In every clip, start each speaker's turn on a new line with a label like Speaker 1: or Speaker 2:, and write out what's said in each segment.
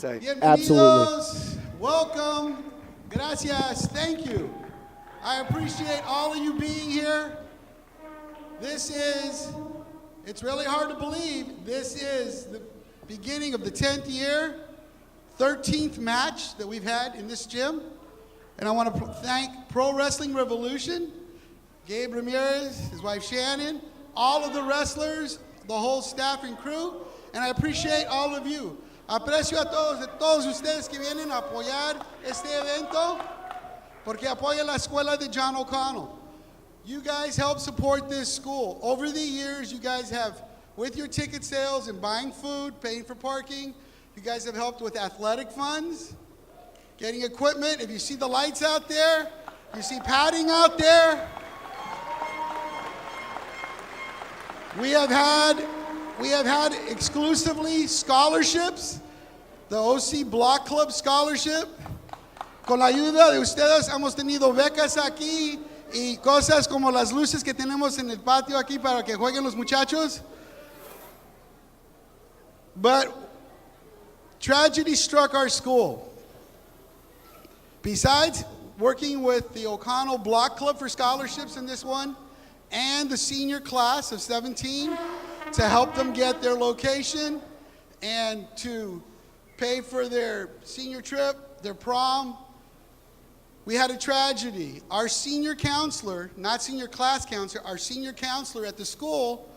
Speaker 1: say.
Speaker 2: Absolutely.
Speaker 3: Welcome. Gracias. Thank you. I appreciate all of you being here. It's really hard to believe, this is the beginning of the 10th year, 13th match that we've had in this gym. And I want to thank Pro Wrestling Revolution, Gabe Ramirez, his wife Shannon, all of the wrestlers, the whole staff and crew, and I appreciate all of you. Aprecio a todos ustedes que vienen a apoyar este evento, porque apoya la escuela de John O'Connell. You guys help support this school. Over the years, you guys have, with your ticket sales and buying food, paying for parking, you guys have helped with athletic funds, getting equipment. If you see the lights out there, you see padding out there. We have had exclusively scholarships, the OC Block Club Scholarship. Con la ayuda de ustedes hemos tenido becas aquí y cosas como las luces que tenemos en el patio aquí para que jueguen los muchachos. But tragedy struck our school. Besides working with the O'Connell Block Club for scholarships in this one, and the senior class of 17 to help them get their location and to pay for their senior trip, their prom. We had a tragedy. Our senior counselor, not senior class counselor, our senior counselor at the school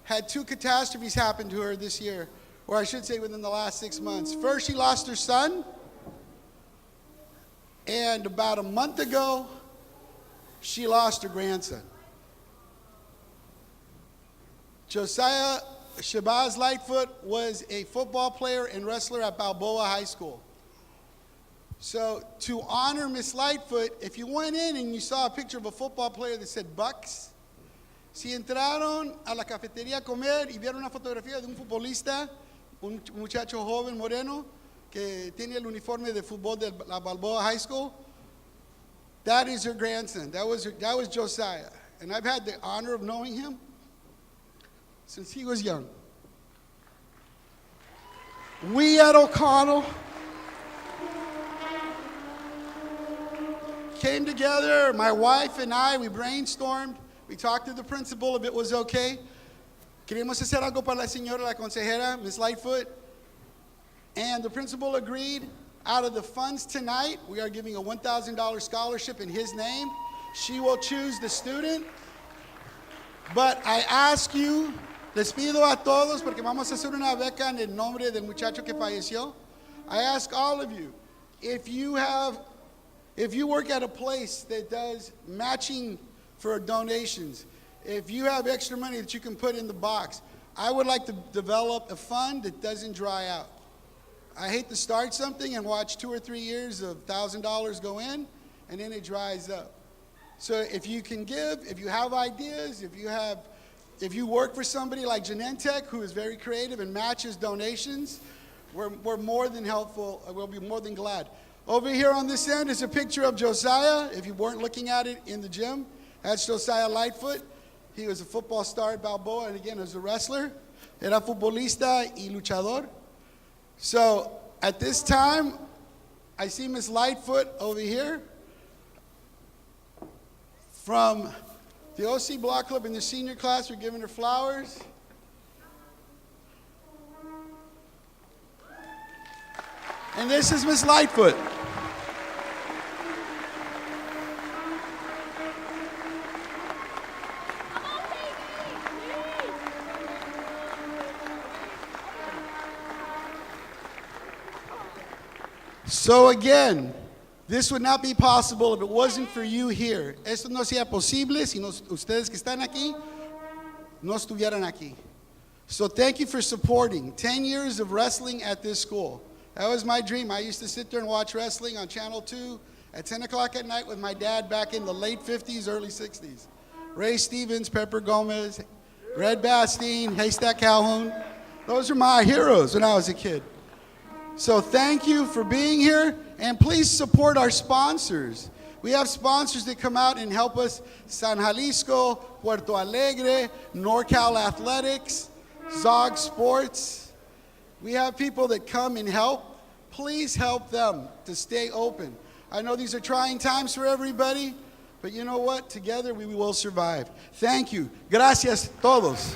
Speaker 3: had 2 catastrophes happen to her this year, or I should say within the last 6 months. First, she lost her son, and about a month ago, she lost her grandson. Josiah Shabazz Lightfoot was a football player and wrestler at Balboa High School. So to honor Miss Lightfoot, if you went in and you saw a picture of a football player that said Bucks, si entraron a la cafetería a comer y vieron una fotografía de un futbolista, un muchacho joven moreno que tiene el uniforme de fútbol de la Balboa High School, that is her grandson. That was Josiah. And I've had the honor of knowing him since he was young. We at O'Connell came together, my wife and I, we brainstormed, we talked to the principal if it was okay. Queríamos hacer algo para la señora, la consejera, Ms. Lightfoot, and the principal agreed. Out of the funds tonight, we are giving a $1,000 scholarship in his name. She will choose the student, but I ask you, les pido a todos, porque vamos a hacer una beca en el nombre del muchacho que falleció. I ask all of you, if you work at a place that does matching for donations, if you have extra money that you can put in the box, I would like to develop a fund that doesn't dry out. I hate to start something and watch 2 or 3 years of $1,000 go in, and then it dries up. So if you can give, if you have ideas, if you work for somebody like Genentech, who is very creative and matches donations, we're more than helpful. We'll be more than glad. Over here on this end is a picture of Josiah. If you weren't looking at it in the gym, that's Josiah Lightfoot. He was a football star at Balboa, and again, was a wrestler. Era futbolista y luchador. So at this time, I see Miss Lightfoot over here from the OC Block Club in the senior class. We're giving her flowers. And this is Miss Lightfoot. So again, this would not be possible if it wasn't for you here. Esto no sería posible si ustedes que están aquí no estuvieran aquí. So thank you for supporting 10 years of wrestling at this school. That was my dream. I used to sit there and watch wrestling on Channel 2 at 10 o'clock at night with my dad back in the late 50s, early 60s. Ray Stevens, Pepper Gomez, Red Bastien, Haystack Calhoun. Those are my heroes when I was a kid. So thank you for being here, and please support our sponsors. We have sponsors that come out and help us: San Jalisco, Puerto Alegre, NorCal Athletics, Zog Sports. We have people that come and help. Please help them to stay open. I know these are trying times for everybody, but you know what? Together we will survive. Thank you. Gracias todos.